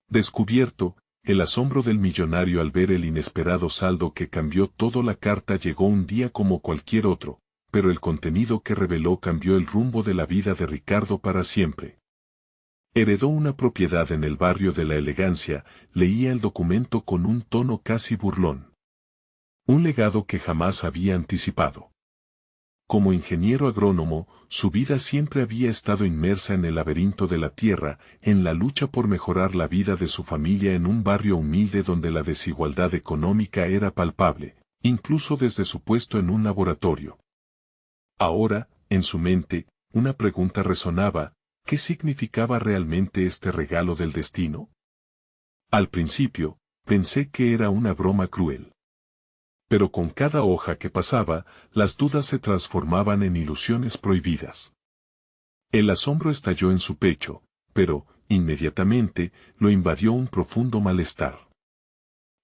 Descubierto, el asombro del millonario al ver el inesperado saldo que cambió todo. La carta llegó un día como cualquier otro, pero el contenido que reveló cambió el rumbo de la vida de Ricardo para siempre. Heredó una propiedad en el barrio de la Elegancia, leía el documento con un tono casi burlón. Un legado que jamás había anticipado. Como ingeniero agrónomo, su vida siempre había estado inmersa en el laberinto de la tierra, en la lucha por mejorar la vida de su familia en un barrio humilde donde la desigualdad económica era palpable, incluso desde su puesto en un laboratorio. Ahora, en su mente, una pregunta resonaba: ¿qué significaba realmente este regalo del destino? Al principio, pensé que era una broma cruel. Pero con cada hoja que pasaba, las dudas se transformaban en ilusiones prohibidas. El asombro estalló en su pecho, pero, inmediatamente, lo invadió un profundo malestar.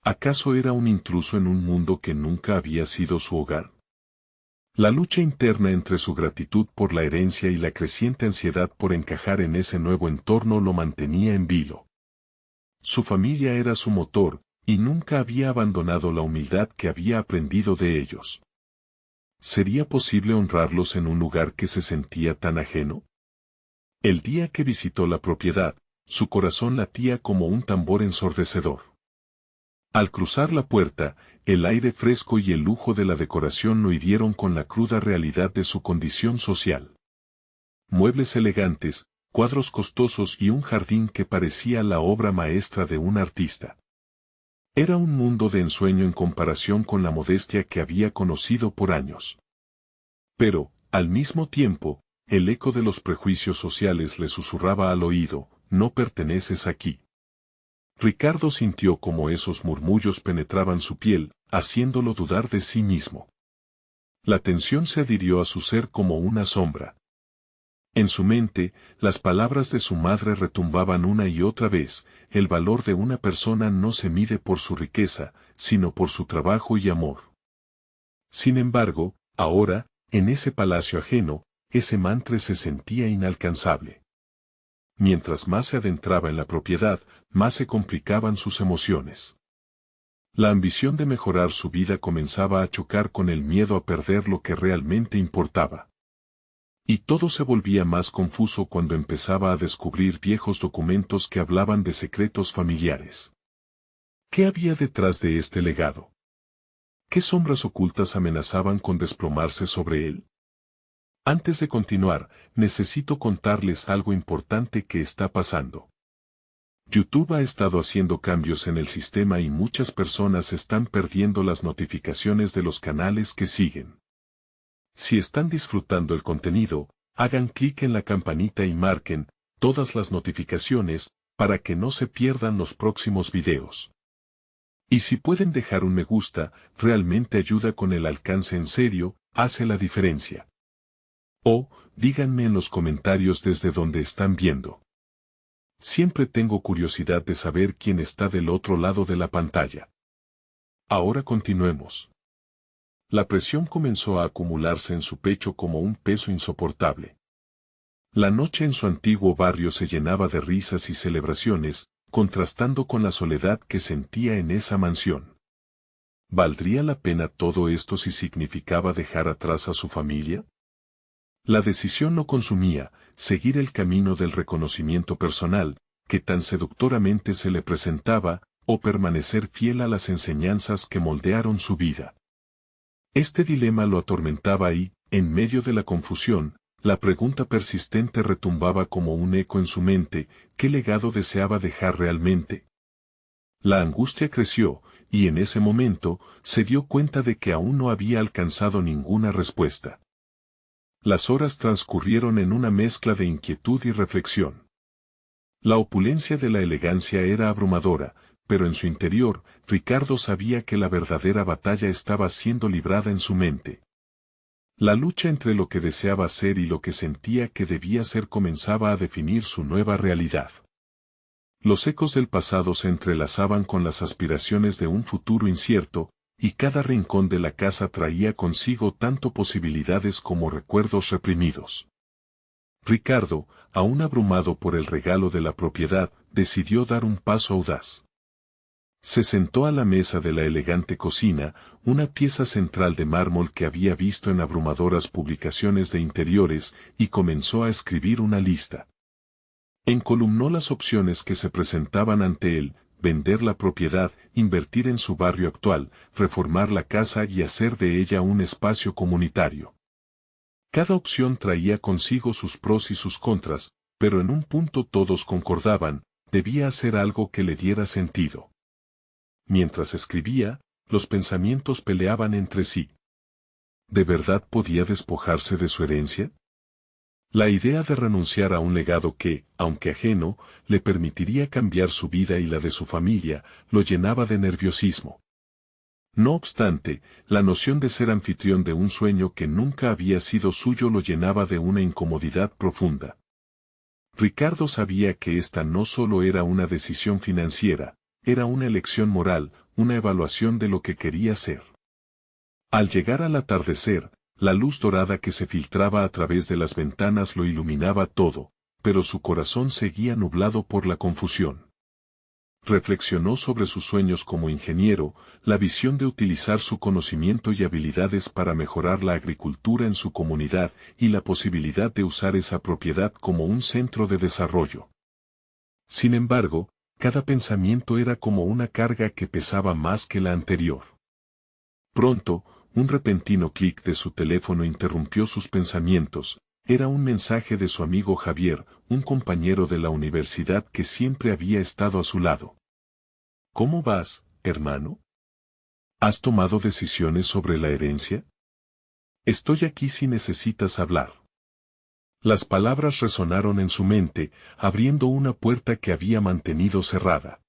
¿Acaso era un intruso en un mundo que nunca había sido su hogar? La lucha interna entre su gratitud por la herencia y la creciente ansiedad por encajar en ese nuevo entorno lo mantenía en vilo. Su familia era su motor, y nunca había abandonado la humildad que había aprendido de ellos. ¿Sería posible honrarlos en un lugar que se sentía tan ajeno? El día que visitó la propiedad, su corazón latía como un tambor ensordecedor. Al cruzar la puerta, el aire fresco y el lujo de la decoración lo hirieron con la cruda realidad de su condición social. Muebles elegantes, cuadros costosos y un jardín que parecía la obra maestra de un artista. Era un mundo de ensueño en comparación con la modestia que había conocido por años. Pero, al mismo tiempo, el eco de los prejuicios sociales le susurraba al oído: no perteneces aquí. Ricardo sintió como esos murmullos penetraban su piel, haciéndolo dudar de sí mismo. La tensión se adhirió a su ser como una sombra. En su mente, las palabras de su madre retumbaban una y otra vez: el valor de una persona no se mide por su riqueza, sino por su trabajo y amor. Sin embargo, ahora, en ese palacio ajeno, ese mantra se sentía inalcanzable. Mientras más se adentraba en la propiedad, más se complicaban sus emociones. La ambición de mejorar su vida comenzaba a chocar con el miedo a perder lo que realmente importaba. Y todo se volvía más confuso cuando empezaba a descubrir viejos documentos que hablaban de secretos familiares. ¿Qué había detrás de este legado? ¿Qué sombras ocultas amenazaban con desplomarse sobre él? Antes de continuar, necesito contarles algo importante que está pasando. YouTube ha estado haciendo cambios en el sistema y muchas personas están perdiendo las notificaciones de los canales que siguen. Si están disfrutando el contenido, hagan clic en la campanita y marquen todas las notificaciones para que no se pierdan los próximos videos. Y si pueden dejar un me gusta, realmente ayuda con el alcance. En serio, hace la diferencia. O, díganme en los comentarios desde donde están viendo. Siempre tengo curiosidad de saber quién está del otro lado de la pantalla. Ahora continuemos. La presión comenzó a acumularse en su pecho como un peso insoportable. La noche en su antiguo barrio se llenaba de risas y celebraciones, contrastando con la soledad que sentía en esa mansión. ¿Valdría la pena todo esto si significaba dejar atrás a su familia? La decisión lo consumía: seguir el camino del reconocimiento personal, que tan seductoramente se le presentaba, o permanecer fiel a las enseñanzas que moldearon su vida. Este dilema lo atormentaba y, en medio de la confusión, la pregunta persistente retumbaba como un eco en su mente: ¿qué legado deseaba dejar realmente? La angustia creció, y en ese momento, se dio cuenta de que aún no había alcanzado ninguna respuesta. Las horas transcurrieron en una mezcla de inquietud y reflexión. La opulencia de la elegancia era abrumadora, pero en su interior, Ricardo sabía que la verdadera batalla estaba siendo librada en su mente. La lucha entre lo que deseaba ser y lo que sentía que debía ser comenzaba a definir su nueva realidad. Los ecos del pasado se entrelazaban con las aspiraciones de un futuro incierto, y cada rincón de la casa traía consigo tanto posibilidades como recuerdos reprimidos. Ricardo, aún abrumado por el regalo de la propiedad, decidió dar un paso audaz. Se sentó a la mesa de la elegante cocina, una pieza central de mármol que había visto en abrumadoras publicaciones de interiores, y comenzó a escribir una lista. Encolumnó las opciones que se presentaban ante él: vender la propiedad, invertir en su barrio actual, reformar la casa y hacer de ella un espacio comunitario. Cada opción traía consigo sus pros y sus contras, pero en un punto todos concordaban: debía hacer algo que le diera sentido. Mientras escribía, los pensamientos peleaban entre sí. ¿De verdad podía despojarse de su herencia? La idea de renunciar a un legado que, aunque ajeno, le permitiría cambiar su vida y la de su familia, lo llenaba de nerviosismo. No obstante, la noción de ser anfitrión de un sueño que nunca había sido suyo lo llenaba de una incomodidad profunda. Ricardo sabía que esta no solo era una decisión financiera, era una elección moral, una evaluación de lo que quería ser. Al llegar al atardecer, la luz dorada que se filtraba a través de las ventanas lo iluminaba todo, pero su corazón seguía nublado por la confusión. Reflexionó sobre sus sueños como ingeniero, la visión de utilizar su conocimiento y habilidades para mejorar la agricultura en su comunidad y la posibilidad de usar esa propiedad como un centro de desarrollo. Sin embargo, cada pensamiento era como una carga que pesaba más que la anterior. Pronto, un repentino clic de su teléfono interrumpió sus pensamientos. Era un mensaje de su amigo Javier, un compañero de la universidad que siempre había estado a su lado. ¿Cómo vas, hermano? ¿Has tomado decisiones sobre la herencia? Estoy aquí si necesitas hablar. Las palabras resonaron en su mente, abriendo una puerta que había mantenido cerrada.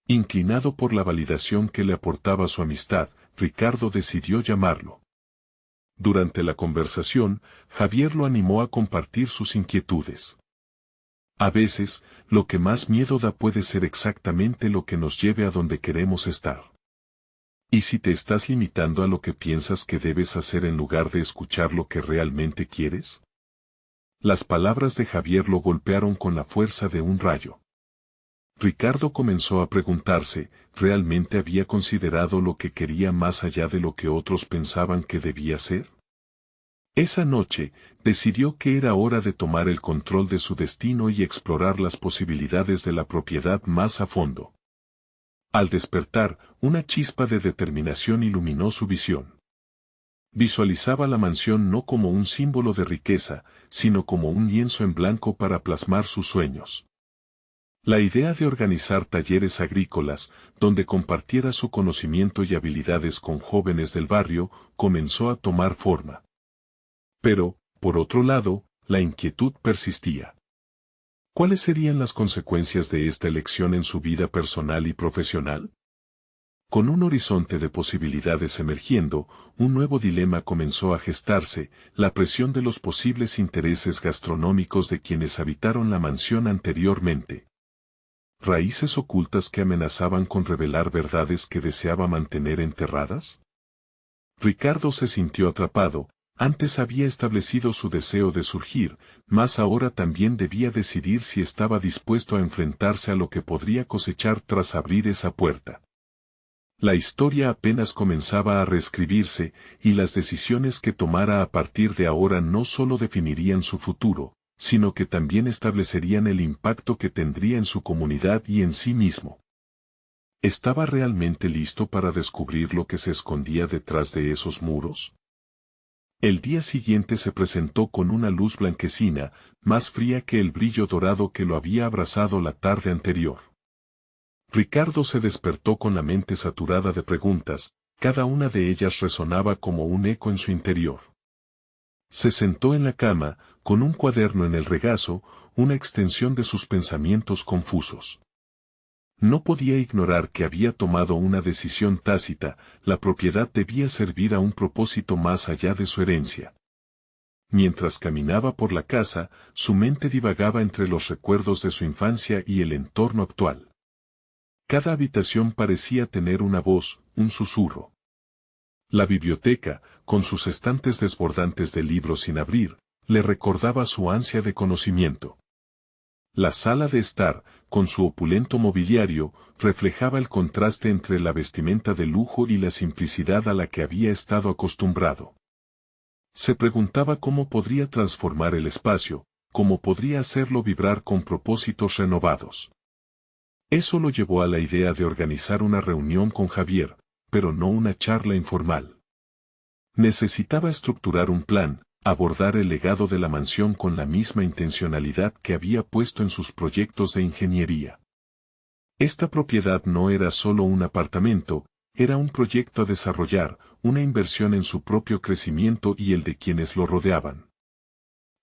Inclinado por la validación que le aportaba su amistad, Ricardo decidió llamarlo. Durante la conversación, Javier lo animó a compartir sus inquietudes. A veces, lo que más miedo da puede ser exactamente lo que nos lleve a donde queremos estar. ¿Y si te estás limitando a lo que piensas que debes hacer en lugar de escuchar lo que realmente quieres? Las palabras de Javier lo golpearon con la fuerza de un rayo. Ricardo comenzó a preguntarse, ¿realmente había considerado lo que quería más allá de lo que otros pensaban que debía ser? Esa noche, decidió que era hora de tomar el control de su destino y explorar las posibilidades de la propiedad más a fondo. Al despertar, una chispa de determinación iluminó su visión. Visualizaba la mansión no como un símbolo de riqueza, sino como un lienzo en blanco para plasmar sus sueños. La idea de organizar talleres agrícolas, donde compartiera su conocimiento y habilidades con jóvenes del barrio, comenzó a tomar forma. Pero, por otro lado, la inquietud persistía. ¿Cuáles serían las consecuencias de esta elección en su vida personal y profesional? Con un horizonte de posibilidades emergiendo, un nuevo dilema comenzó a gestarse: la presión de los posibles intereses gastronómicos de quienes habitaron la mansión anteriormente. ¿Raíces ocultas que amenazaban con revelar verdades que deseaba mantener enterradas? Ricardo se sintió atrapado. Antes había establecido su deseo de surgir, mas ahora también debía decidir si estaba dispuesto a enfrentarse a lo que podría cosechar tras abrir esa puerta. La historia apenas comenzaba a reescribirse, y las decisiones que tomara a partir de ahora no solo definirían su futuro, sino que también establecerían el impacto que tendría en su comunidad y en sí mismo. ¿Estaba realmente listo para descubrir lo que se escondía detrás de esos muros? El día siguiente se presentó con una luz blanquecina, más fría que el brillo dorado que lo había abrazado la tarde anterior. Ricardo se despertó con la mente saturada de preguntas, cada una de ellas resonaba como un eco en su interior. Se sentó en la cama, con un cuaderno en el regazo, una extensión de sus pensamientos confusos. No podía ignorar que había tomado una decisión tácita: la propiedad debía servir a un propósito más allá de su herencia. Mientras caminaba por la casa, su mente divagaba entre los recuerdos de su infancia y el entorno actual. Cada habitación parecía tener una voz, un susurro. La biblioteca, con sus estantes desbordantes de libros sin abrir, le recordaba su ansia de conocimiento. La sala de estar, con su opulento mobiliario, reflejaba el contraste entre la vestimenta de lujo y la simplicidad a la que había estado acostumbrado. Se preguntaba cómo podría transformar el espacio, cómo podría hacerlo vibrar con propósitos renovados. Eso lo llevó a la idea de organizar una reunión con Javier, pero no una charla informal. Necesitaba estructurar un plan, abordar el legado de la mansión con la misma intencionalidad que había puesto en sus proyectos de ingeniería. Esta propiedad no era solo un apartamento, era un proyecto a desarrollar, una inversión en su propio crecimiento y el de quienes lo rodeaban.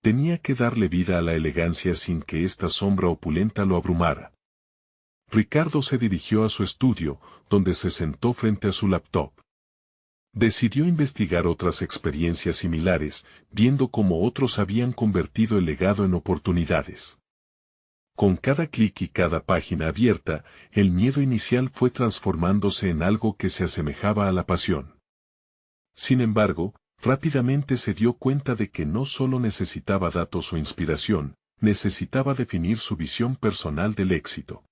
Tenía que darle vida a la elegancia sin que esta sombra opulenta lo abrumara. Ricardo se dirigió a su estudio, donde se sentó frente a su laptop. Decidió investigar otras experiencias similares, viendo cómo otros habían convertido el legado en oportunidades. Con cada clic y cada página abierta, el miedo inicial fue transformándose en algo que se asemejaba a la pasión. Sin embargo, rápidamente se dio cuenta de que no solo necesitaba datos o inspiración, necesitaba definir su visión personal del éxito.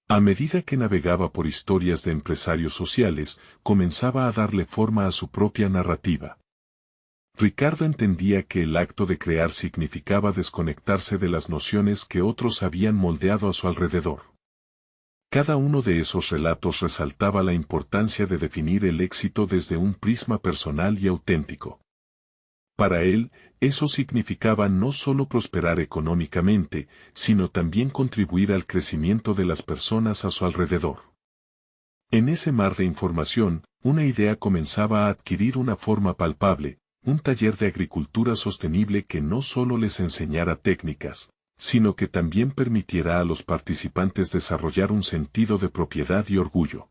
A medida que navegaba por historias de empresarios sociales, comenzaba a darle forma a su propia narrativa. Ricardo entendía que el acto de crear significaba desconectarse de las nociones que otros habían moldeado a su alrededor. Cada uno de esos relatos resaltaba la importancia de definir el éxito desde un prisma personal y auténtico. Para él, eso significaba no solo prosperar económicamente, sino también contribuir al crecimiento de las personas a su alrededor. En ese mar de información, una idea comenzaba a adquirir una forma palpable, un taller de agricultura sostenible que no solo les enseñara técnicas, sino que también permitiera a los participantes desarrollar un sentido de propiedad y orgullo.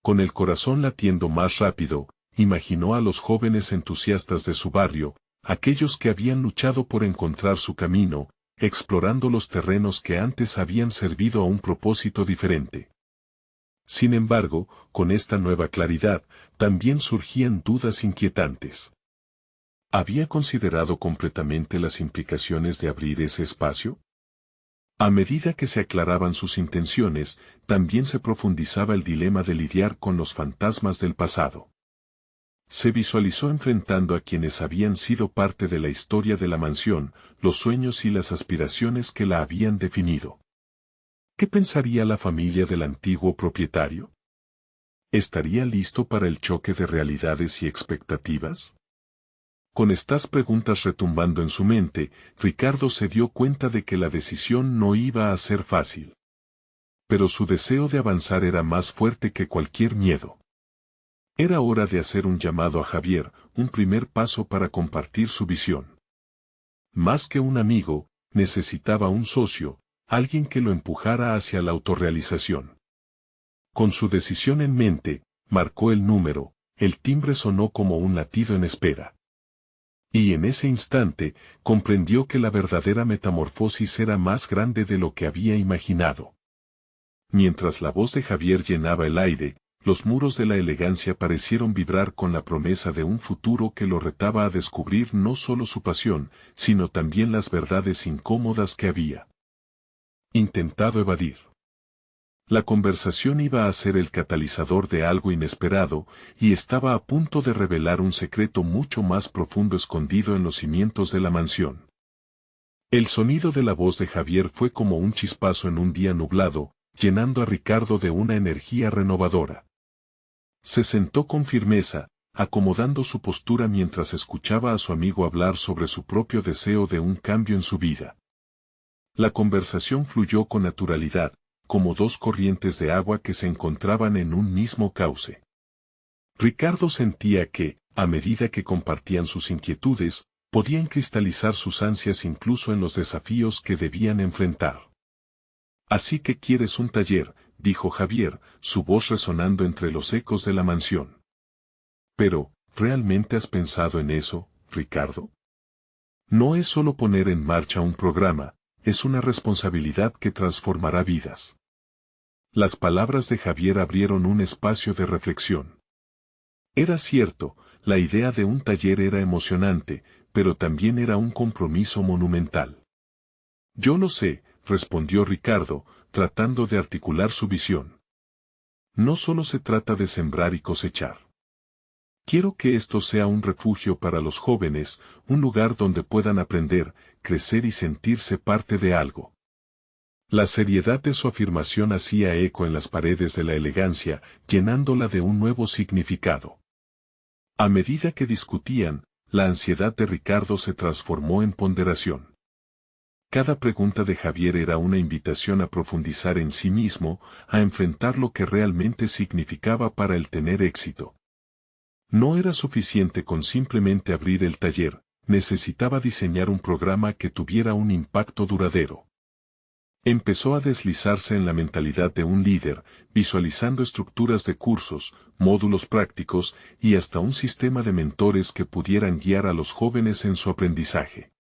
Con el corazón latiendo más rápido, imaginó a los jóvenes entusiastas de su barrio, aquellos que habían luchado por encontrar su camino, explorando los terrenos que antes habían servido a un propósito diferente. Sin embargo, con esta nueva claridad, también surgían dudas inquietantes. ¿Había considerado completamente las implicaciones de abrir ese espacio? A medida que se aclaraban sus intenciones, también se profundizaba el dilema de lidiar con los fantasmas del pasado. Se visualizó enfrentando a quienes habían sido parte de la historia de la mansión, los sueños y las aspiraciones que la habían definido. ¿Qué pensaría la familia del antiguo propietario? ¿Estaría listo para el choque de realidades y expectativas? Con estas preguntas retumbando en su mente, Ricardo se dio cuenta de que la decisión no iba a ser fácil. Pero su deseo de avanzar era más fuerte que cualquier miedo. Era hora de hacer un llamado a Javier, un primer paso para compartir su visión. Más que un amigo, necesitaba un socio, alguien que lo empujara hacia la autorrealización. Con su decisión en mente, marcó el número, el timbre sonó como un latido en espera. Y en ese instante, comprendió que la verdadera metamorfosis era más grande de lo que había imaginado. Mientras la voz de Javier llenaba el aire, los muros de la elegancia parecieron vibrar con la promesa de un futuro que lo retaba a descubrir no solo su pasión, sino también las verdades incómodas que había intentado evadir. La conversación iba a ser el catalizador de algo inesperado, y estaba a punto de revelar un secreto mucho más profundo escondido en los cimientos de la mansión. El sonido de la voz de Javier fue como un chispazo en un día nublado, llenando a Ricardo de una energía renovadora. Se sentó con firmeza, acomodando su postura mientras escuchaba a su amigo hablar sobre su propio deseo de un cambio en su vida. La conversación fluyó con naturalidad, como dos corrientes de agua que se encontraban en un mismo cauce. Ricardo sentía que, a medida que compartían sus inquietudes, podían cristalizar sus ansias incluso en los desafíos que debían enfrentar. «Así que quieres un taller», dijo Javier, su voz resonando entre los ecos de la mansión. «Pero, ¿realmente has pensado en eso, Ricardo? No es solo poner en marcha un programa, es una responsabilidad que transformará vidas». Las palabras de Javier abrieron un espacio de reflexión. Era cierto, la idea de un taller era emocionante, pero también era un compromiso monumental. Yo lo sé, respondió Ricardo, tratando de articular su visión. No solo se trata de sembrar y cosechar. Quiero que esto sea un refugio para los jóvenes, un lugar donde puedan aprender, crecer y sentirse parte de algo. La seriedad de su afirmación hacía eco en las paredes de la elegancia, llenándola de un nuevo significado. A medida que discutían, la ansiedad de Ricardo se transformó en ponderación. Cada pregunta de Javier era una invitación a profundizar en sí mismo, a enfrentar lo que realmente significaba para él tener éxito. No era suficiente con simplemente abrir el taller, necesitaba diseñar un programa que tuviera un impacto duradero. Empezó a deslizarse en la mentalidad de un líder, visualizando estructuras de cursos, módulos prácticos y hasta un sistema de mentores que pudieran guiar a los jóvenes en su aprendizaje.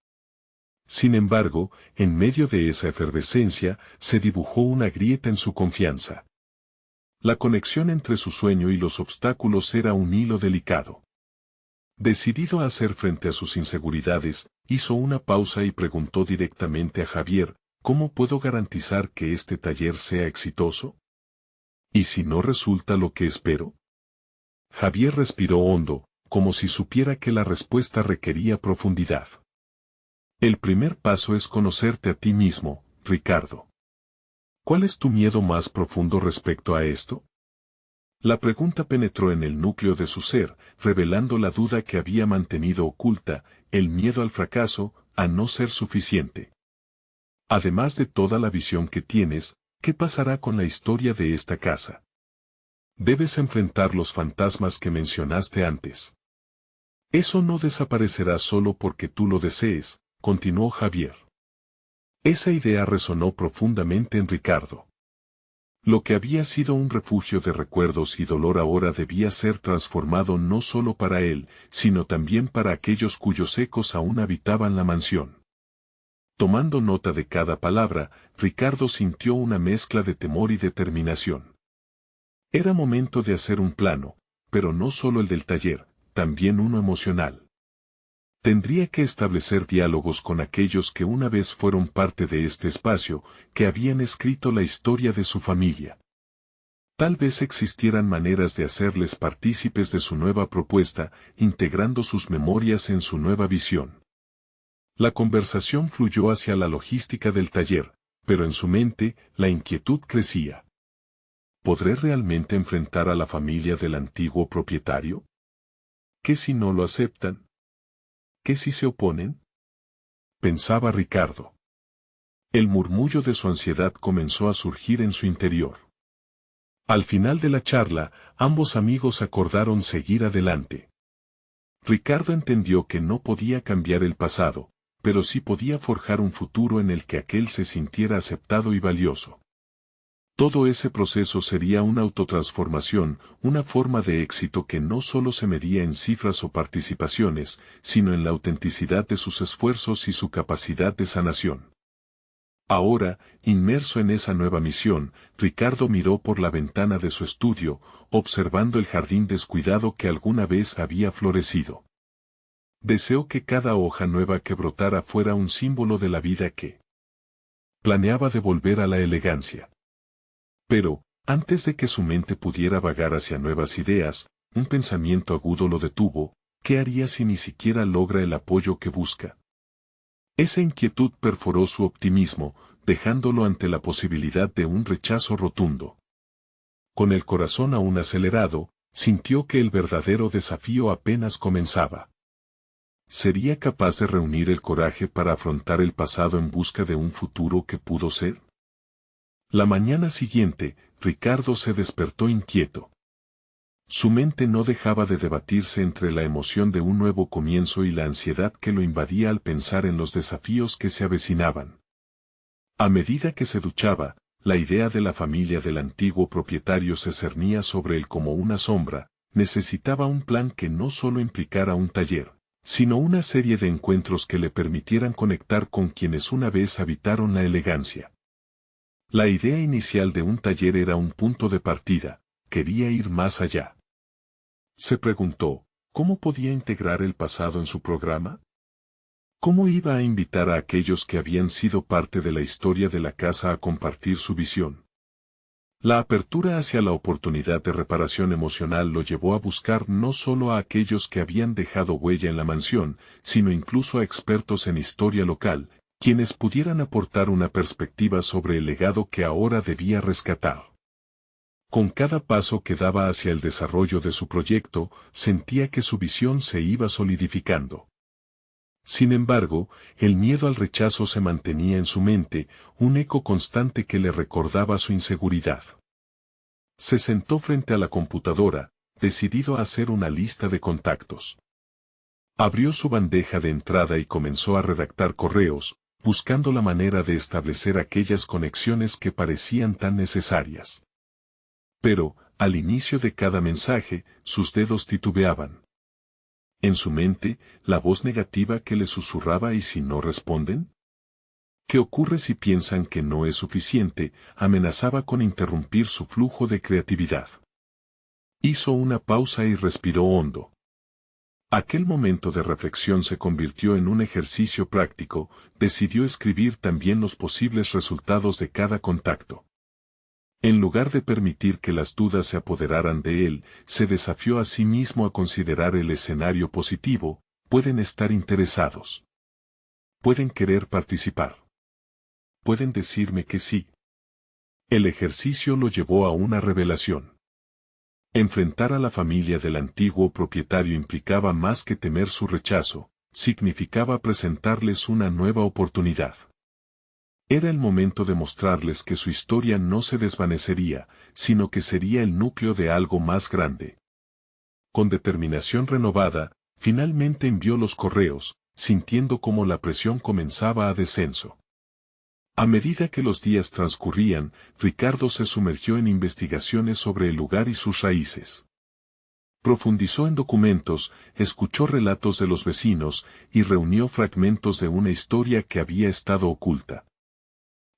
Sin embargo, en medio de esa efervescencia, se dibujó una grieta en su confianza. La conexión entre su sueño y los obstáculos era un hilo delicado. Decidido a hacer frente a sus inseguridades, hizo una pausa y preguntó directamente a Javier, ¿cómo puedo garantizar que este taller sea exitoso? ¿Y si no resulta lo que espero? Javier respiró hondo, como si supiera que la respuesta requería profundidad. El primer paso es conocerte a ti mismo, Ricardo. ¿Cuál es tu miedo más profundo respecto a esto? La pregunta penetró en el núcleo de su ser, revelando la duda que había mantenido oculta, el miedo al fracaso, a no ser suficiente. Además de toda la visión que tienes, ¿qué pasará con la historia de esta casa? Debes enfrentar los fantasmas que mencionaste antes. Eso no desaparecerá solo porque tú lo desees, continuó Javier. Esa idea resonó profundamente en Ricardo. Lo que había sido un refugio de recuerdos y dolor ahora debía ser transformado no solo para él, sino también para aquellos cuyos ecos aún habitaban la mansión. Tomando nota de cada palabra, Ricardo sintió una mezcla de temor y determinación. Era momento de hacer un plano, pero no solo el del taller, también uno emocional. Tendría que establecer diálogos con aquellos que una vez fueron parte de este espacio, que habían escrito la historia de su familia. Tal vez existieran maneras de hacerles partícipes de su nueva propuesta, integrando sus memorias en su nueva visión. La conversación fluyó hacia la logística del taller, pero en su mente, la inquietud crecía. ¿Podré realmente enfrentar a la familia del antiguo propietario? ¿Qué si no lo aceptan? ¿Qué si se oponen? Pensaba Ricardo. El murmullo de su ansiedad comenzó a surgir en su interior. Al final de la charla, ambos amigos acordaron seguir adelante. Ricardo entendió que no podía cambiar el pasado, pero sí podía forjar un futuro en el que aquel se sintiera aceptado y valioso. Todo ese proceso sería una autotransformación, una forma de éxito que no solo se medía en cifras o participaciones, sino en la autenticidad de sus esfuerzos y su capacidad de sanación. Ahora, inmerso en esa nueva misión, Ricardo miró por la ventana de su estudio, observando el jardín descuidado que alguna vez había florecido. Deseó que cada hoja nueva que brotara fuera un símbolo de la vida que planeaba devolver a la elegancia. Pero, antes de que su mente pudiera vagar hacia nuevas ideas, un pensamiento agudo lo detuvo. ¿Qué haría si ni siquiera logra el apoyo que busca? Esa inquietud perforó su optimismo, dejándolo ante la posibilidad de un rechazo rotundo. Con el corazón aún acelerado, sintió que el verdadero desafío apenas comenzaba. ¿Sería capaz de reunir el coraje para afrontar el pasado en busca de un futuro que pudo ser? La mañana siguiente, Ricardo se despertó inquieto. Su mente no dejaba de debatirse entre la emoción de un nuevo comienzo y la ansiedad que lo invadía al pensar en los desafíos que se avecinaban. A medida que se duchaba, la idea de la familia del antiguo propietario se cernía sobre él como una sombra. Necesitaba un plan que no solo implicara un taller, sino una serie de encuentros que le permitieran conectar con quienes una vez habitaron la elegancia. La idea inicial de un taller era un punto de partida, quería ir más allá. Se preguntó, ¿cómo podía integrar el pasado en su programa? ¿Cómo iba a invitar a aquellos que habían sido parte de la historia de la casa a compartir su visión? La apertura hacia la oportunidad de reparación emocional lo llevó a buscar no solo a aquellos que habían dejado huella en la mansión, sino incluso a expertos en historia local, quienes pudieran aportar una perspectiva sobre el legado que ahora debía rescatar. Con cada paso que daba hacia el desarrollo de su proyecto, sentía que su visión se iba solidificando. Sin embargo, el miedo al rechazo se mantenía en su mente, un eco constante que le recordaba su inseguridad. Se sentó frente a la computadora, decidido a hacer una lista de contactos. Abrió su bandeja de entrada y comenzó a redactar correos, buscando la manera de establecer aquellas conexiones que parecían tan necesarias. Pero, al inicio de cada mensaje, sus dedos titubeaban. En su mente, la voz negativa que le susurraba ¿y si no responden? ¿Qué ocurre si piensan que no es suficiente? Amenazaba con interrumpir su flujo de creatividad. Hizo una pausa y respiró hondo. Aquel momento de reflexión se convirtió en un ejercicio práctico, decidió escribir también los posibles resultados de cada contacto. En lugar de permitir que las dudas se apoderaran de él, se desafió a sí mismo a considerar el escenario positivo: pueden estar interesados. Pueden querer participar. Pueden decirme que sí. El ejercicio lo llevó a una revelación. Enfrentar a la familia del antiguo propietario implicaba más que temer su rechazo, significaba presentarles una nueva oportunidad. Era el momento de mostrarles que su historia no se desvanecería, sino que sería el núcleo de algo más grande. Con determinación renovada, finalmente envió los correos, sintiendo cómo la presión comenzaba a descenso. A medida que los días transcurrían, Ricardo se sumergió en investigaciones sobre el lugar y sus raíces. Profundizó en documentos, escuchó relatos de los vecinos y reunió fragmentos de una historia que había estado oculta.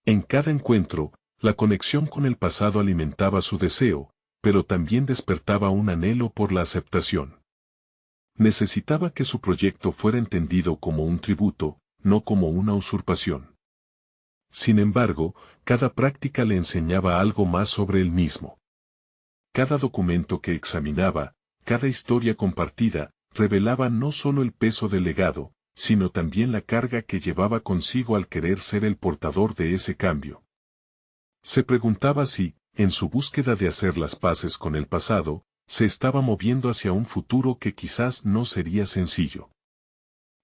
En cada encuentro, la conexión con el pasado alimentaba su deseo, pero también despertaba un anhelo por la aceptación. Necesitaba que su proyecto fuera entendido como un tributo, no como una usurpación. Sin embargo, cada práctica le enseñaba algo más sobre él mismo. Cada documento que examinaba, cada historia compartida, revelaba no solo el peso del legado, sino también la carga que llevaba consigo al querer ser el portador de ese cambio. Se preguntaba si, en su búsqueda de hacer las paces con el pasado, se estaba moviendo hacia un futuro que quizás no sería sencillo.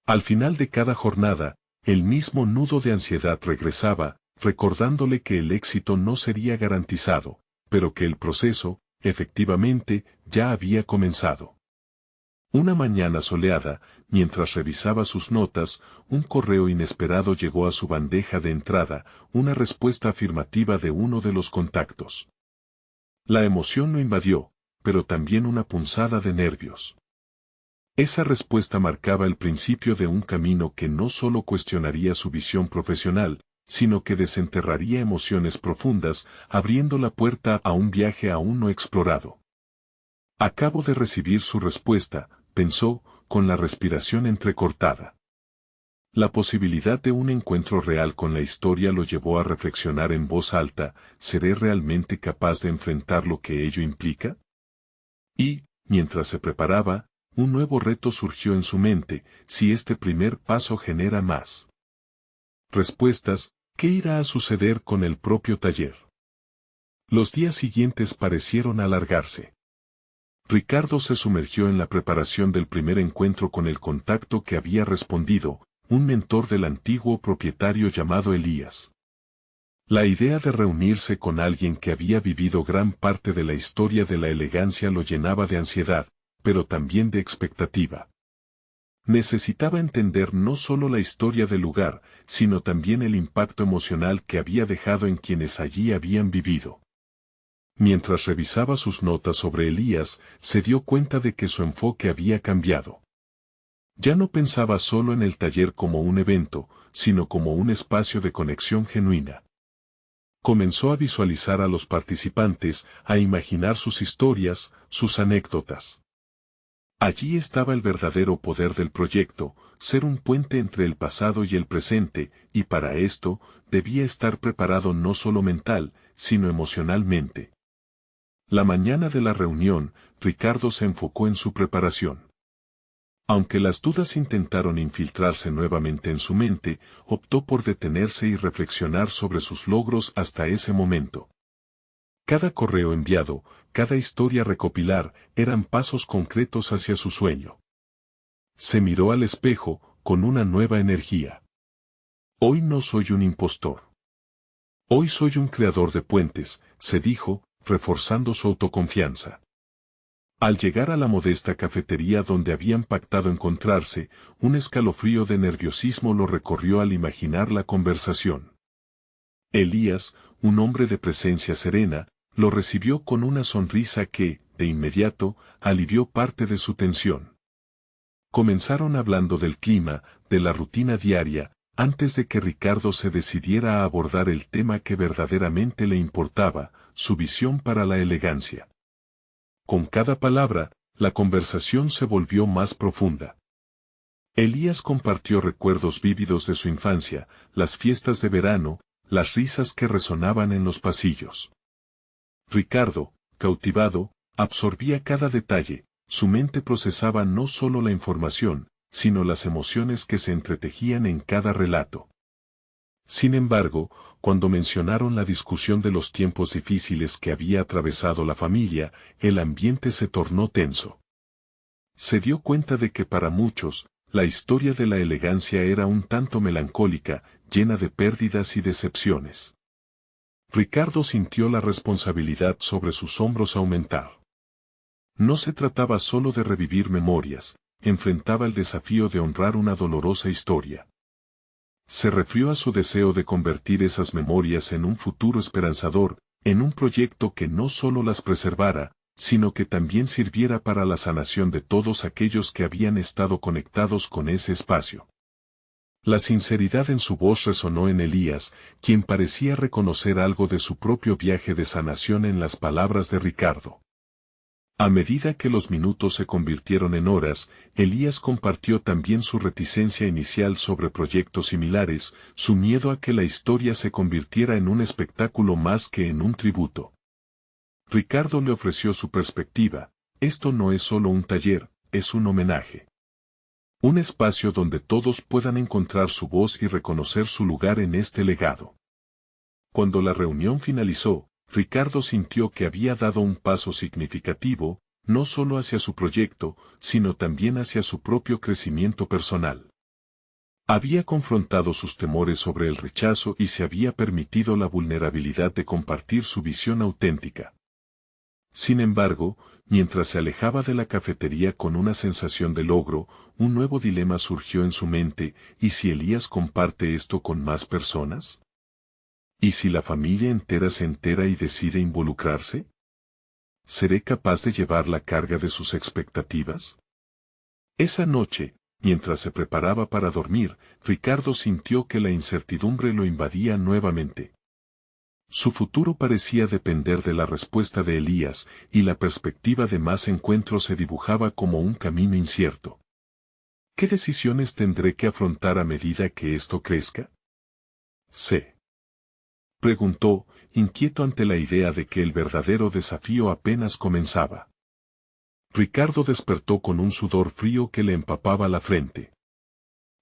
Al final de cada jornada, el mismo nudo de ansiedad regresaba, recordándole que el éxito no sería garantizado, pero que el proceso, efectivamente, ya había comenzado. Una mañana soleada, mientras revisaba sus notas, un correo inesperado llegó a su bandeja de entrada, una respuesta afirmativa de uno de los contactos. La emoción lo invadió, pero también una punzada de nervios. Esa respuesta marcaba el principio de un camino que no solo cuestionaría su visión profesional, sino que desenterraría emociones profundas, abriendo la puerta a un viaje aún no explorado. Acabo de recibir su respuesta, pensó, con la respiración entrecortada. La posibilidad de un encuentro real con la historia lo llevó a reflexionar en voz alta: ¿seré realmente capaz de enfrentar lo que ello implica? Y, mientras se preparaba, un nuevo reto surgió en su mente: si este primer paso genera más respuestas, ¿qué irá a suceder con el propio taller? Los días siguientes parecieron alargarse. Ricardo se sumergió en la preparación del primer encuentro con el contacto que había respondido, un mentor del antiguo propietario llamado Elías. La idea de reunirse con alguien que había vivido gran parte de la historia de la elegancia lo llenaba de ansiedad, pero también de expectativa. Necesitaba entender no solo la historia del lugar, sino también el impacto emocional que había dejado en quienes allí habían vivido. Mientras revisaba sus notas sobre Elías, se dio cuenta de que su enfoque había cambiado. Ya no pensaba solo en el taller como un evento, sino como un espacio de conexión genuina. Comenzó a visualizar a los participantes, a imaginar sus historias, sus anécdotas. Allí estaba el verdadero poder del proyecto, ser un puente entre el pasado y el presente, y para esto, debía estar preparado no solo mental, sino emocionalmente. La mañana de la reunión, Ricardo se enfocó en su preparación. Aunque las dudas intentaron infiltrarse nuevamente en su mente, optó por detenerse y reflexionar sobre sus logros hasta ese momento. Cada correo enviado, cada historia recopilar, eran pasos concretos hacia su sueño. Se miró al espejo, con una nueva energía. Hoy no soy un impostor. Hoy soy un creador de puentes, se dijo, reforzando su autoconfianza. Al llegar a la modesta cafetería donde habían pactado encontrarse, un escalofrío de nerviosismo lo recorrió al imaginar la conversación. Elías, un hombre de presencia serena, lo recibió con una sonrisa que, de inmediato, alivió parte de su tensión. Comenzaron hablando del clima, de la rutina diaria, antes de que Ricardo se decidiera a abordar el tema que verdaderamente le importaba, su visión para la elegancia. Con cada palabra, la conversación se volvió más profunda. Elías compartió recuerdos vívidos de su infancia, las fiestas de verano, las risas que resonaban en los pasillos. Ricardo, cautivado, absorbía cada detalle, su mente procesaba no solo la información, sino las emociones que se entretejían en cada relato. Sin embargo, cuando mencionaron la discusión de los tiempos difíciles que había atravesado la familia, el ambiente se tornó tenso. Se dio cuenta de que para muchos, la historia de la elegancia era un tanto melancólica, llena de pérdidas y decepciones. Ricardo sintió la responsabilidad sobre sus hombros aumentar. No se trataba solo de revivir memorias, enfrentaba el desafío de honrar una dolorosa historia. Se refirió a su deseo de convertir esas memorias en un futuro esperanzador, en un proyecto que no solo las preservara, sino que también sirviera para la sanación de todos aquellos que habían estado conectados con ese espacio. La sinceridad en su voz resonó en Elías, quien parecía reconocer algo de su propio viaje de sanación en las palabras de Ricardo. A medida que los minutos se convirtieron en horas, Elías compartió también su reticencia inicial sobre proyectos similares, su miedo a que la historia se convirtiera en un espectáculo más que en un tributo. Ricardo le ofreció su perspectiva: esto no es solo un taller, es un homenaje. Un espacio donde todos puedan encontrar su voz y reconocer su lugar en este legado. Cuando la reunión finalizó, Ricardo sintió que había dado un paso significativo, no solo hacia su proyecto, sino también hacia su propio crecimiento personal. Había confrontado sus temores sobre el rechazo y se había permitido la vulnerabilidad de compartir su visión auténtica. Sin embargo, mientras se alejaba de la cafetería con una sensación de logro, un nuevo dilema surgió en su mente: ¿y si Elías comparte esto con más personas? ¿Y si la familia entera se entera y decide involucrarse? ¿Seré capaz de llevar la carga de sus expectativas? Esa noche, mientras se preparaba para dormir, Ricardo sintió que la incertidumbre lo invadía nuevamente. Su futuro parecía depender de la respuesta de Elías, y la perspectiva de más encuentros se dibujaba como un camino incierto. ¿Qué decisiones tendré que afrontar a medida que esto crezca? Preguntó, inquieto ante la idea de que el verdadero desafío apenas comenzaba. Ricardo despertó con un sudor frío que le empapaba la frente.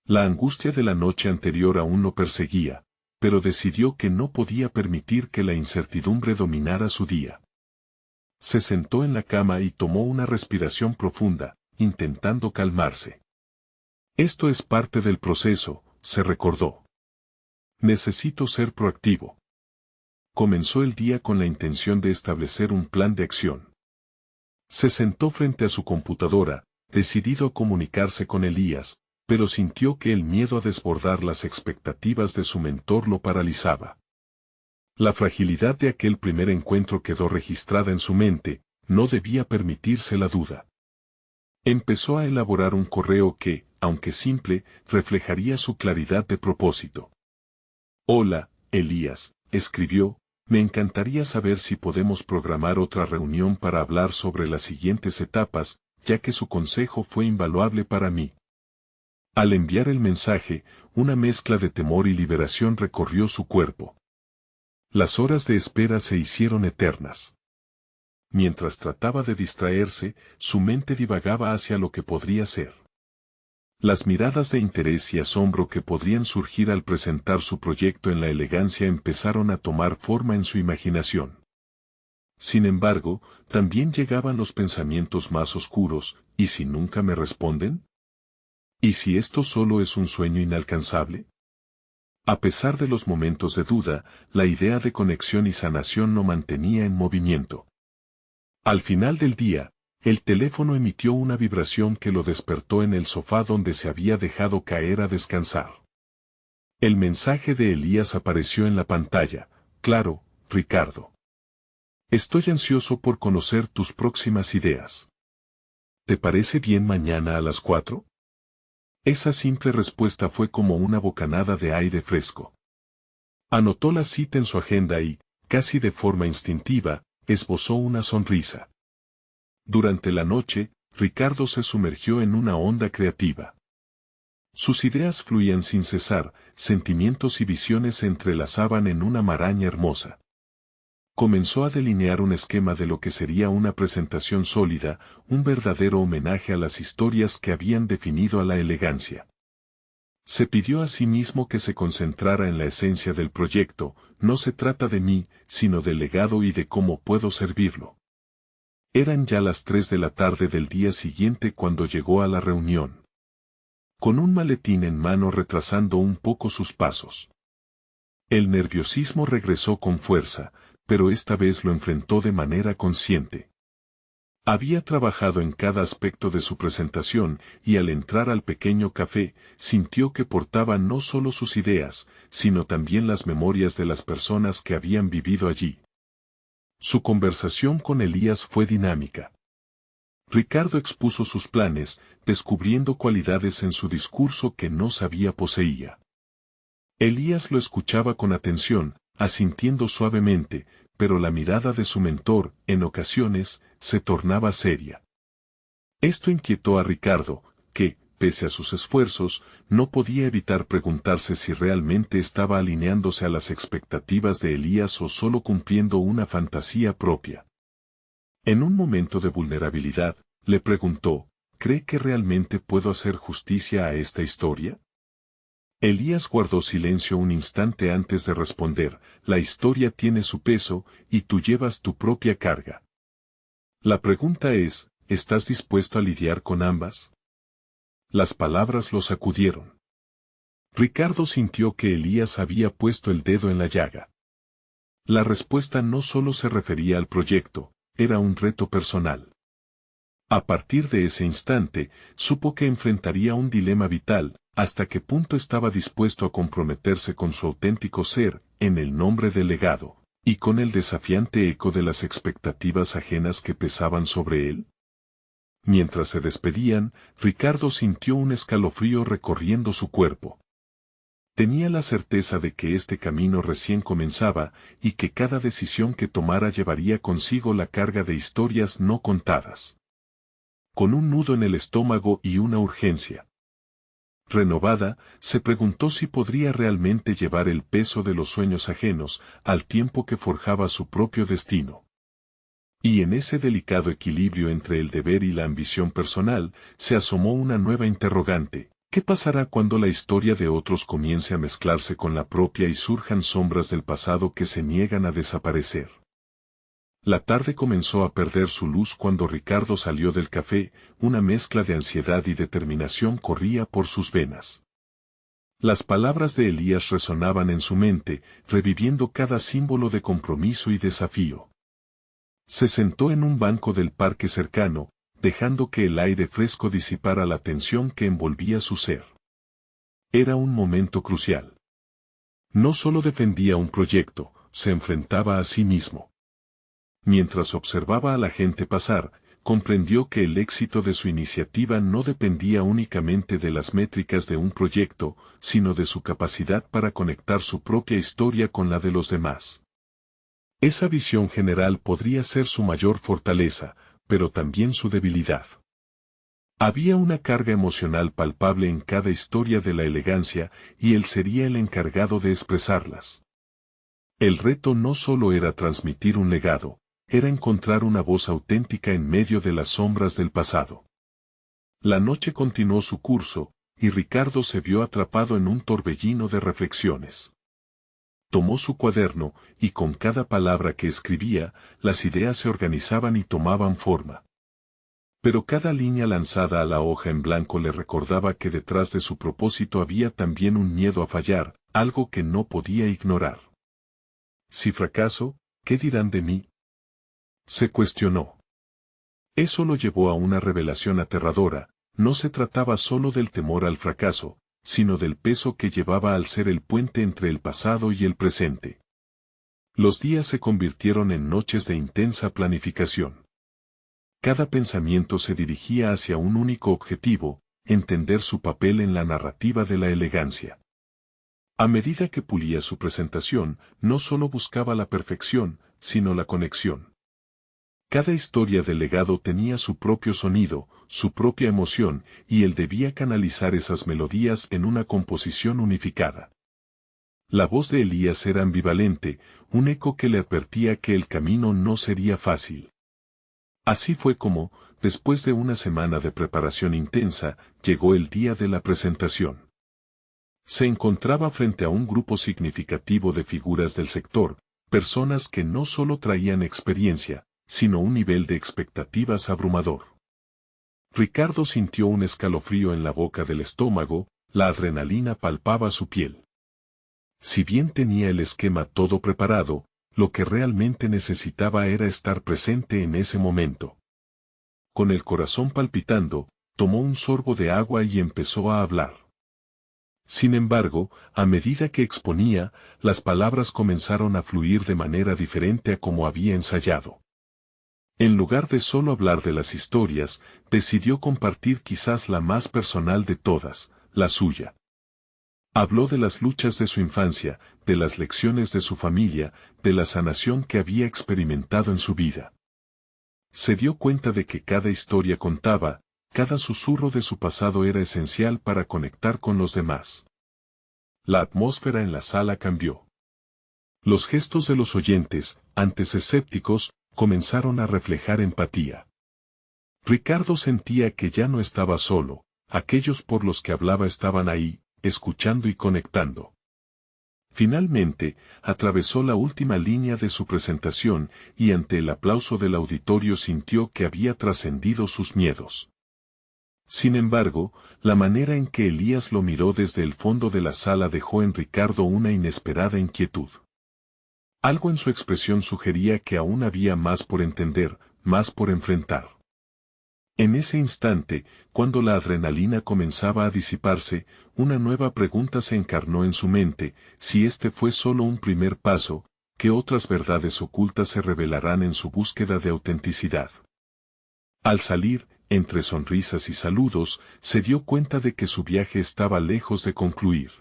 La angustia de la noche anterior aún lo perseguía, pero decidió que no podía permitir que la incertidumbre dominara su día. Se sentó en la cama y tomó una respiración profunda, intentando calmarse. Esto es parte del proceso, se recordó. Necesito ser proactivo. Comenzó el día con la intención de establecer un plan de acción. Se sentó frente a su computadora, decidido a comunicarse con Elías, pero sintió que el miedo a desbordar las expectativas de su mentor lo paralizaba. La fragilidad de aquel primer encuentro quedó registrada en su mente, no debía permitirse la duda. Empezó a elaborar un correo que, aunque simple, reflejaría su claridad de propósito. Hola, Elías, escribió. Me encantaría saber si podemos programar otra reunión para hablar sobre las siguientes etapas, ya que su consejo fue invaluable para mí. Al enviar el mensaje, una mezcla de temor y liberación recorrió su cuerpo. Las horas de espera se hicieron eternas. Mientras trataba de distraerse, su mente divagaba hacia lo que podría ser. Las miradas de interés y asombro que podrían surgir al presentar su proyecto en la elegancia empezaron a tomar forma en su imaginación. Sin embargo, también llegaban los pensamientos más oscuros, ¿y si nunca me responden? ¿Y si esto solo es un sueño inalcanzable? A pesar de los momentos de duda, la idea de conexión y sanación lo mantenía en movimiento. Al final del día, el teléfono emitió una vibración que lo despertó en el sofá donde se había dejado caer a descansar. El mensaje de Elías apareció en la pantalla. Claro, Ricardo. Estoy ansioso por conocer tus próximas ideas. ¿Te parece bien mañana a las 4? Esa simple respuesta fue como una bocanada de aire fresco. Anotó la cita en su agenda y, casi de forma instintiva, esbozó una sonrisa. Durante la noche, Ricardo se sumergió en una onda creativa. Sus ideas fluían sin cesar, sentimientos y visiones se entrelazaban en una maraña hermosa. Comenzó a delinear un esquema de lo que sería una presentación sólida, un verdadero homenaje a las historias que habían definido a la elegancia. Se pidió a sí mismo que se concentrara en la esencia del proyecto. No se trata de mí, sino del legado y de cómo puedo servirlo. Eran ya las 3 de la tarde del día siguiente cuando llegó a la reunión. Con un maletín en mano retrasando un poco sus pasos. El nerviosismo regresó con fuerza, pero esta vez lo enfrentó de manera consciente. Había trabajado en cada aspecto de su presentación y al entrar al pequeño café, sintió que portaba no solo sus ideas, sino también las memorias de las personas que habían vivido allí. Su conversación con Elías fue dinámica. Ricardo expuso sus planes, descubriendo cualidades en su discurso que no sabía poseía. Elías lo escuchaba con atención, asintiendo suavemente, pero la mirada de su mentor, en ocasiones, se tornaba seria. Esto inquietó a Ricardo, que, pese a sus esfuerzos, no podía evitar preguntarse si realmente estaba alineándose a las expectativas de Elías o solo cumpliendo una fantasía propia. En un momento de vulnerabilidad, le preguntó, ¿cree que realmente puedo hacer justicia a esta historia? Elías guardó silencio un instante antes de responder, la historia tiene su peso, y tú llevas tu propia carga. La pregunta es, ¿estás dispuesto a lidiar con ambas? Las palabras lo sacudieron. Ricardo sintió que Elías había puesto el dedo en la llaga. La respuesta no solo se refería al proyecto, era un reto personal. A partir de ese instante, supo que enfrentaría un dilema vital, hasta qué punto estaba dispuesto a comprometerse con su auténtico ser, en el nombre del legado, y con el desafiante eco de las expectativas ajenas que pesaban sobre él. Mientras se despedían, Ricardo sintió un escalofrío recorriendo su cuerpo. Tenía la certeza de que este camino recién comenzaba, y que cada decisión que tomara llevaría consigo la carga de historias no contadas. Con un nudo en el estómago y una urgencia renovada, se preguntó si podría realmente llevar el peso de los sueños ajenos, al tiempo que forjaba su propio destino. Y en ese delicado equilibrio entre el deber y la ambición personal, se asomó una nueva interrogante. ¿Qué pasará cuando la historia de otros comience a mezclarse con la propia y surjan sombras del pasado que se niegan a desaparecer? La tarde comenzó a perder su luz cuando Ricardo salió del café, una mezcla de ansiedad y determinación corría por sus venas. Las palabras de Elías resonaban en su mente, reviviendo cada símbolo de compromiso y desafío. Se sentó en un banco del parque cercano, dejando que el aire fresco disipara la tensión que envolvía su ser. Era un momento crucial. No solo defendía un proyecto, se enfrentaba a sí mismo. Mientras observaba a la gente pasar, comprendió que el éxito de su iniciativa no dependía únicamente de las métricas de un proyecto, sino de su capacidad para conectar su propia historia con la de los demás. Esa visión general podría ser su mayor fortaleza, pero también su debilidad. Había una carga emocional palpable en cada historia de la elegancia, y él sería el encargado de expresarlas. El reto no solo era transmitir un legado, era encontrar una voz auténtica en medio de las sombras del pasado. La noche continuó su curso, y Ricardo se vio atrapado en un torbellino de reflexiones. Tomó su cuaderno, y con cada palabra que escribía, las ideas se organizaban y tomaban forma. Pero cada línea lanzada a la hoja en blanco le recordaba que detrás de su propósito había también un miedo a fallar, algo que no podía ignorar. Si fracaso, ¿qué dirán de mí?, se cuestionó. Eso lo llevó a una revelación aterradora. No se trataba solo del temor al fracaso, sino del peso que llevaba al ser el puente entre el pasado y el presente. Los días se convirtieron en noches de intensa planificación. Cada pensamiento se dirigía hacia un único objetivo: entender su papel en la narrativa de la elegancia. A medida que pulía su presentación, no solo buscaba la perfección, sino la conexión. Cada historia del legado tenía su propio sonido, su propia emoción, y él debía canalizar esas melodías en una composición unificada. La voz de Elías era ambivalente, un eco que le advertía que el camino no sería fácil. Así fue como, después de una semana de preparación intensa, llegó el día de la presentación. Se encontraba frente a un grupo significativo de figuras del sector, personas que no solo traían experiencia, sino un nivel de expectativas abrumador. Ricardo sintió un escalofrío en la boca del estómago, la adrenalina palpaba su piel. Si bien tenía el esquema todo preparado, lo que realmente necesitaba era estar presente en ese momento. Con el corazón palpitando, tomó un sorbo de agua y empezó a hablar. Sin embargo, a medida que exponía, las palabras comenzaron a fluir de manera diferente a como había ensayado. En lugar de solo hablar de las historias, decidió compartir quizás la más personal de todas, la suya. Habló de las luchas de su infancia, de las lecciones de su familia, de la sanación que había experimentado en su vida. Se dio cuenta de que cada historia contaba, cada susurro de su pasado era esencial para conectar con los demás. La atmósfera en la sala cambió. Los gestos de los oyentes, antes escépticos, comenzaron a reflejar empatía. Ricardo sentía que ya no estaba solo, aquellos por los que hablaba estaban ahí, escuchando y conectando. Finalmente, atravesó la última línea de su presentación, y ante el aplauso del auditorio sintió que había trascendido sus miedos. Sin embargo, la manera en que Elías lo miró desde el fondo de la sala dejó en Ricardo una inesperada inquietud. Algo en su expresión sugería que aún había más por entender, más por enfrentar. En ese instante, cuando la adrenalina comenzaba a disiparse, una nueva pregunta se encarnó en su mente: si este fue solo un primer paso, ¿qué otras verdades ocultas se revelarán en su búsqueda de autenticidad? Al salir, entre sonrisas y saludos, se dio cuenta de que su viaje estaba lejos de concluir.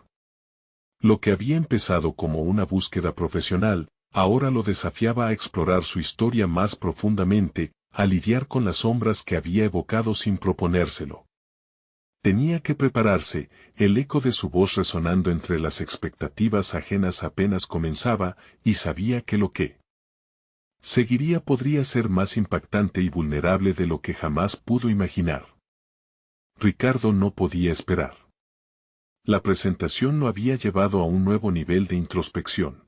Lo que había empezado como una búsqueda profesional, ahora lo desafiaba a explorar su historia más profundamente, a lidiar con las sombras que había evocado sin proponérselo. Tenía que prepararse, el eco de su voz resonando entre las expectativas ajenas apenas comenzaba, y sabía que lo que seguiría podría ser más impactante y vulnerable de lo que jamás pudo imaginar. Ricardo no podía esperar. La presentación lo había llevado a un nuevo nivel de introspección.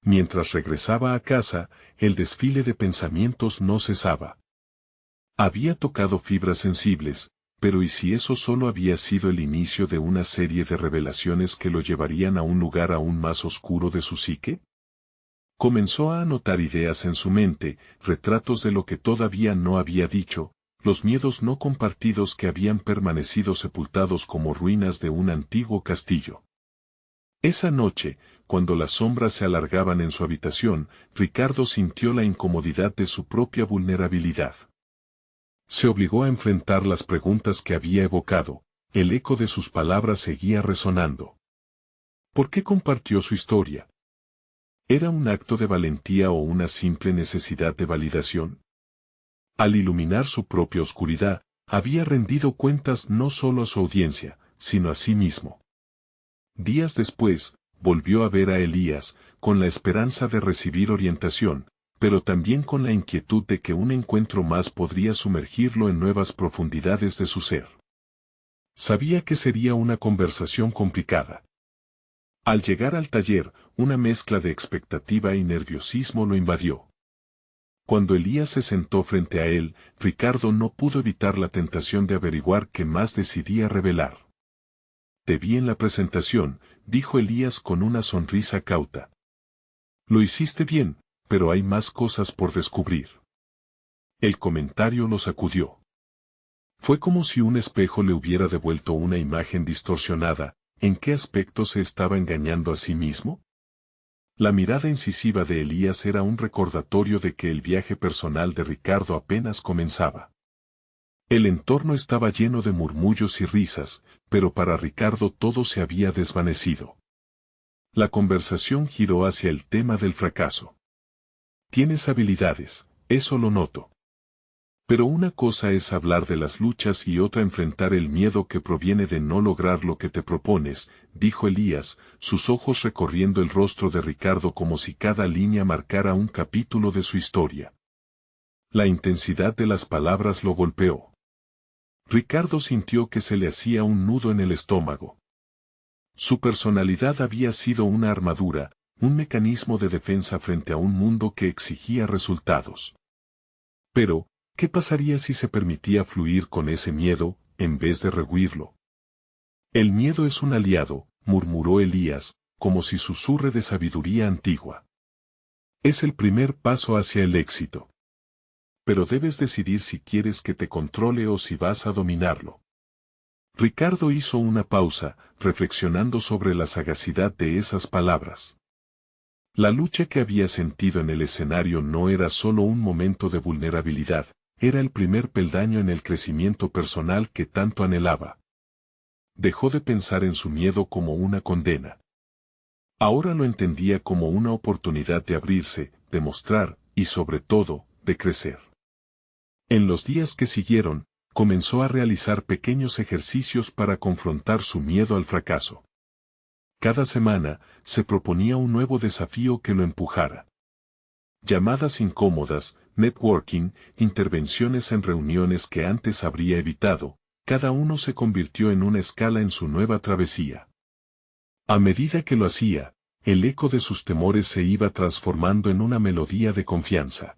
Mientras regresaba a casa, el desfile de pensamientos no cesaba. Había tocado fibras sensibles, pero ¿y si eso solo había sido el inicio de una serie de revelaciones que lo llevarían a un lugar aún más oscuro de su psique? Comenzó a anotar ideas en su mente, retratos de lo que todavía no había dicho, los miedos no compartidos que habían permanecido sepultados como ruinas de un antiguo castillo. Esa noche, cuando las sombras se alargaban en su habitación, Ricardo sintió la incomodidad de su propia vulnerabilidad. Se obligó a enfrentar las preguntas que había evocado, el eco de sus palabras seguía resonando. ¿Por qué compartió su historia? ¿Era un acto de valentía o una simple necesidad de validación? Al iluminar su propia oscuridad, Había rendido cuentas no solo a su audiencia, sino a sí mismo. Días después, volvió a ver a Elías, con la esperanza de recibir orientación, pero también con la inquietud de que un encuentro más podría sumergirlo en nuevas profundidades de su ser. Sabía que sería una conversación complicada. Al llegar al taller, una mezcla de expectativa y nerviosismo lo invadió. Cuando Elías se sentó frente a él, Ricardo no pudo evitar la tentación de averiguar qué más decidía revelar. «Te vi en la presentación», dijo Elías con una sonrisa cauta. «Lo hiciste bien, pero hay más cosas por descubrir». El comentario lo sacudió. Fue como si un espejo le hubiera devuelto una imagen distorsionada. ¿En qué aspecto se estaba engañando a sí mismo? La mirada incisiva de Elías era un recordatorio de que el viaje personal de Ricardo apenas comenzaba. El entorno estaba lleno de murmullos y risas, pero para Ricardo todo se había desvanecido. La conversación giró hacia el tema del fracaso. «Tienes habilidades, eso lo noto. Pero una cosa es hablar de las luchas y otra enfrentar el miedo que proviene de no lograr lo que te propones», dijo Elías, sus ojos recorriendo el rostro de Ricardo como si cada línea marcara un capítulo de su historia. La intensidad de las palabras lo golpeó. Ricardo sintió que se le hacía un nudo en el estómago. Su personalidad había sido una armadura, un mecanismo de defensa frente a un mundo que exigía resultados. Pero, ¿qué pasaría si se permitía fluir con ese miedo, en vez de rehuirlo? «El miedo es un aliado», murmuró Elías, como si susurre de sabiduría antigua. «Es el primer paso hacia el éxito. Pero debes decidir si quieres que te controle o si vas a dominarlo». Ricardo hizo una pausa, reflexionando sobre la sagacidad de esas palabras. La lucha que había sentido en el escenario no era solo un momento de vulnerabilidad, era el primer peldaño en el crecimiento personal que tanto anhelaba. Dejó de pensar en su miedo como una condena. Ahora lo entendía como una oportunidad de abrirse, de mostrar, y sobre todo, de crecer. En los días que siguieron, comenzó a realizar pequeños ejercicios para confrontar su miedo al fracaso. Cada semana, se proponía un nuevo desafío que lo empujara. Llamadas incómodas, networking, intervenciones en reuniones que antes habría evitado, cada uno se convirtió en una escala en su nueva travesía. A medida que lo hacía, el eco de sus temores se iba transformando en una melodía de confianza.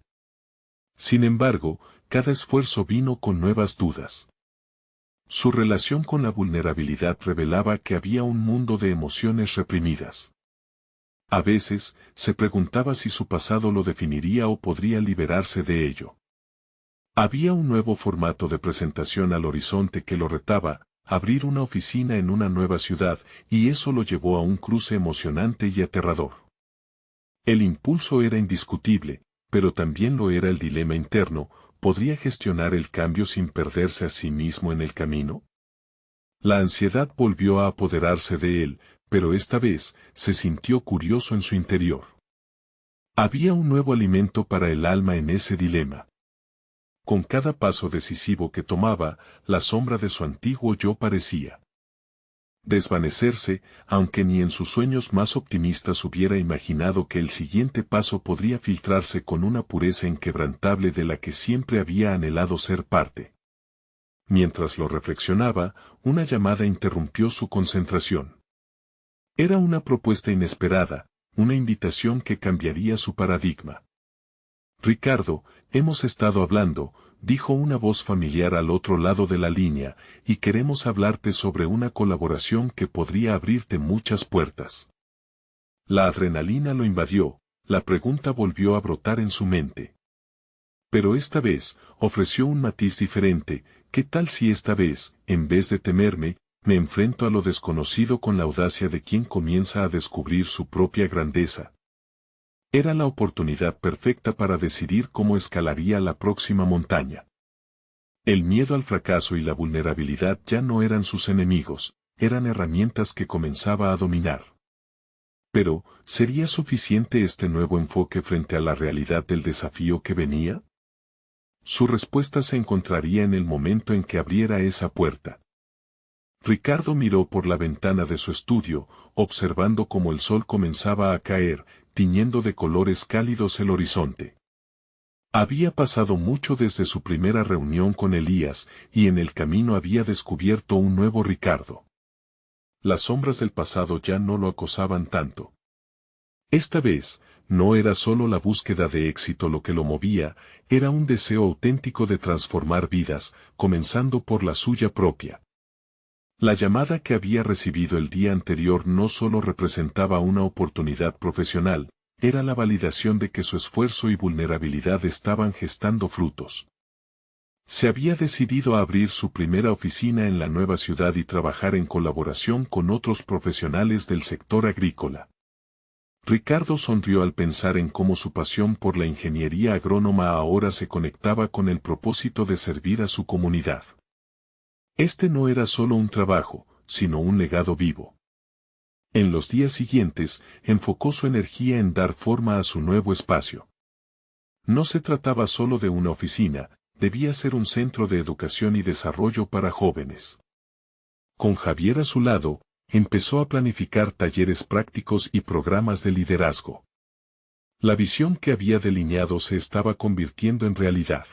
Sin embargo, cada esfuerzo vino con nuevas dudas. Su relación con la vulnerabilidad revelaba que había un mundo de emociones reprimidas. A veces, se preguntaba si su pasado lo definiría o podría liberarse de ello. Había un nuevo formato de presentación al horizonte que lo retaba, abrir una oficina en una nueva ciudad, y eso lo llevó a un cruce emocionante y aterrador. El impulso era indiscutible, pero también lo era el dilema interno: ¿podría gestionar el cambio sin perderse a sí mismo en el camino? La ansiedad volvió a apoderarse de él, pero esta vez, se sintió curioso en su interior. Había un nuevo alimento para el alma en ese dilema. Con cada paso decisivo que tomaba, la sombra de su antiguo yo parecía desvanecerse, aunque ni en sus sueños más optimistas hubiera imaginado que el siguiente paso podría filtrarse con una pureza inquebrantable de la que siempre había anhelado ser parte. Mientras lo reflexionaba, una llamada interrumpió su concentración. Era una propuesta inesperada, una invitación que cambiaría su paradigma. «Ricardo, hemos estado hablando», dijo una voz familiar al otro lado de la línea, «y queremos hablarte sobre una colaboración que podría abrirte muchas puertas». La adrenalina lo invadió, la pregunta volvió a brotar en su mente. Pero esta vez, ofreció un matiz diferente: «¿Qué tal si esta vez, en vez de temerme, me enfrento a lo desconocido con la audacia de quien comienza a descubrir su propia grandeza?» Era la oportunidad perfecta para decidir cómo escalaría la próxima montaña. El miedo al fracaso y la vulnerabilidad ya no eran sus enemigos, eran herramientas que comenzaba a dominar. Pero, ¿sería suficiente este nuevo enfoque frente a la realidad del desafío que venía? Su respuesta se encontraría en el momento en que abriera esa puerta. Ricardo miró por la ventana de su estudio, observando cómo el sol comenzaba a caer, tiñendo de colores cálidos el horizonte. Había pasado mucho desde su primera reunión con Elías, y en el camino había descubierto un nuevo Ricardo. Las sombras del pasado ya no lo acosaban tanto. Esta vez, no era solo la búsqueda de éxito lo que lo movía, era un deseo auténtico de transformar vidas, comenzando por la suya propia. La llamada que había recibido el día anterior no solo representaba una oportunidad profesional, era la validación de que su esfuerzo y vulnerabilidad estaban gestando frutos. Se había decidido a abrir su primera oficina en la nueva ciudad y trabajar en colaboración con otros profesionales del sector agrícola. Ricardo sonrió al pensar en cómo su pasión por la ingeniería agrónoma ahora se conectaba con el propósito de servir a su comunidad. Este no era solo un trabajo, sino un legado vivo. En los días siguientes, enfocó su energía en dar forma a su nuevo espacio. No se trataba solo de una oficina, debía ser un centro de educación y desarrollo para jóvenes. Con Javier a su lado, empezó a planificar talleres prácticos y programas de liderazgo. La visión que había delineado se estaba convirtiendo en realidad.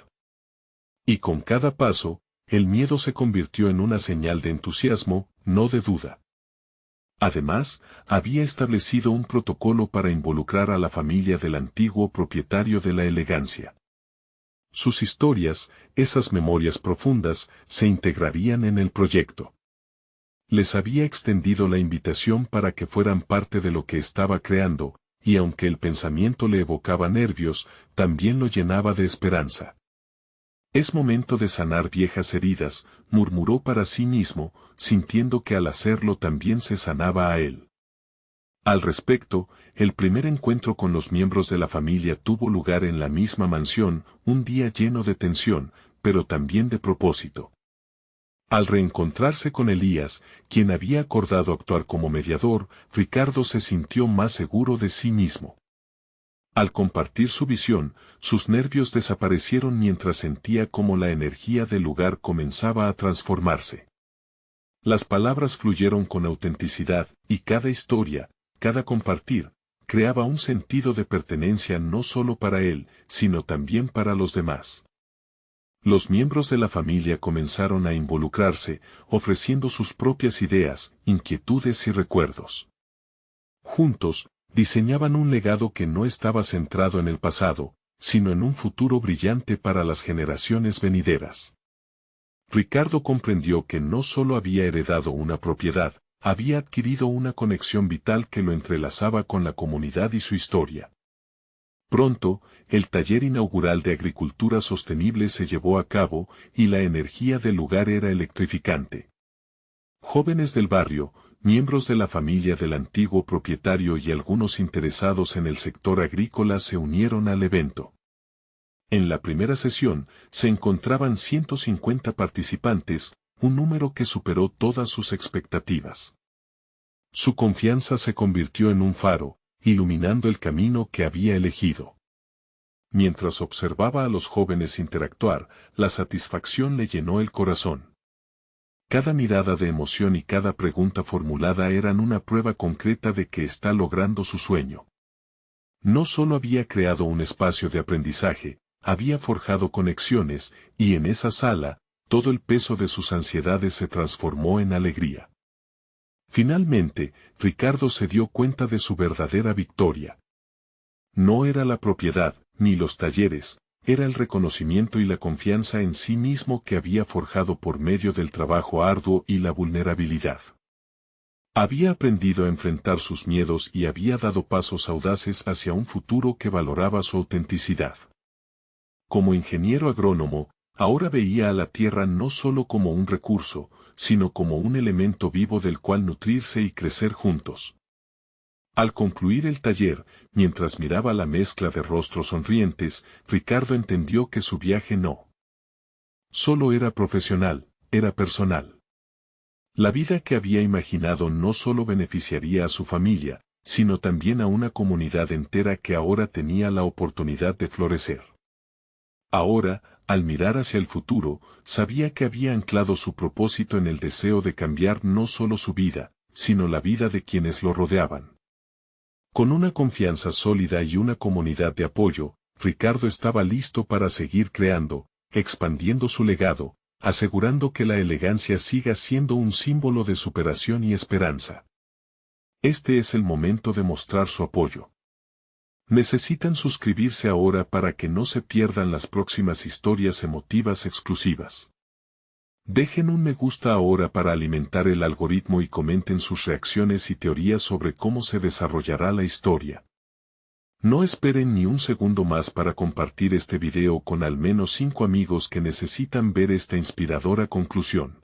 Y con cada paso, el miedo se convirtió en una señal de entusiasmo, no de duda. Además, había establecido un protocolo para involucrar a la familia del antiguo propietario de la elegancia. Sus historias, esas memorias profundas, se integrarían en el proyecto. Les había extendido la invitación para que fueran parte de lo que estaba creando, y aunque el pensamiento le evocaba nervios, también lo llenaba de esperanza. Es momento de sanar viejas heridas, murmuró para sí mismo, sintiendo que al hacerlo también se sanaba a él. Al respecto, el primer encuentro con los miembros de la familia tuvo lugar en la misma mansión, un día lleno de tensión, pero también de propósito. Al reencontrarse con Elías, quien había acordado actuar como mediador, Ricardo se sintió más seguro de sí mismo. Al compartir su visión, sus nervios desaparecieron mientras sentía cómo la energía del lugar comenzaba a transformarse. Las palabras fluyeron con autenticidad, y cada historia, cada compartir, creaba un sentido de pertenencia no solo para él, sino también para los demás. Los miembros de la familia comenzaron a involucrarse, ofreciendo sus propias ideas, inquietudes y recuerdos. Juntos, diseñaban un legado que no estaba centrado en el pasado, sino en un futuro brillante para las generaciones venideras. Ricardo comprendió que no solo había heredado una propiedad, había adquirido una conexión vital que lo entrelazaba con la comunidad y su historia. Pronto, el taller inaugural de agricultura sostenible se llevó a cabo, y la energía del lugar era electrificante. Jóvenes del barrio, miembros de la familia del antiguo propietario y algunos interesados en el sector agrícola se unieron al evento. En la primera sesión, se encontraban 150 participantes, un número que superó todas sus expectativas. Su confianza se convirtió en un faro, iluminando el camino que había elegido. Mientras observaba a los jóvenes interactuar, la satisfacción le llenó el corazón. Cada mirada de emoción y cada pregunta formulada eran una prueba concreta de que está logrando su sueño. No solo había creado un espacio de aprendizaje, había forjado conexiones, y en esa sala, todo el peso de sus ansiedades se transformó en alegría. Finalmente, Ricardo se dio cuenta de su verdadera victoria. No era la propiedad, ni los talleres, era el reconocimiento y la confianza en sí mismo que había forjado por medio del trabajo arduo y la vulnerabilidad. Había aprendido a enfrentar sus miedos y había dado pasos audaces hacia un futuro que valoraba su autenticidad. Como ingeniero agrónomo, ahora veía a la tierra no solo como un recurso, sino como un elemento vivo del cual nutrirse y crecer juntos. Al concluir el taller, mientras miraba la mezcla de rostros sonrientes, Ricardo entendió que su viaje no solo era profesional, era personal. La vida que había imaginado no solo beneficiaría a su familia, sino también a una comunidad entera que ahora tenía la oportunidad de florecer. Ahora, Al mirar hacia el futuro, sabía que había anclado su propósito en el deseo de cambiar no solo su vida, sino la vida de quienes lo rodeaban. Con una confianza sólida y una comunidad de apoyo, Ricardo estaba listo para seguir creando, expandiendo su legado, asegurando que la elegancia siga siendo un símbolo de superación y esperanza. Este es el momento de mostrar su apoyo. Necesitan suscribirse ahora para que no se pierdan las próximas historias emotivas exclusivas. Dejen un me gusta ahora para alimentar el algoritmo y comenten sus reacciones y teorías sobre cómo se desarrollará la historia. No esperen ni un segundo más para compartir este video con al menos 5 amigos que necesitan ver esta inspiradora conclusión.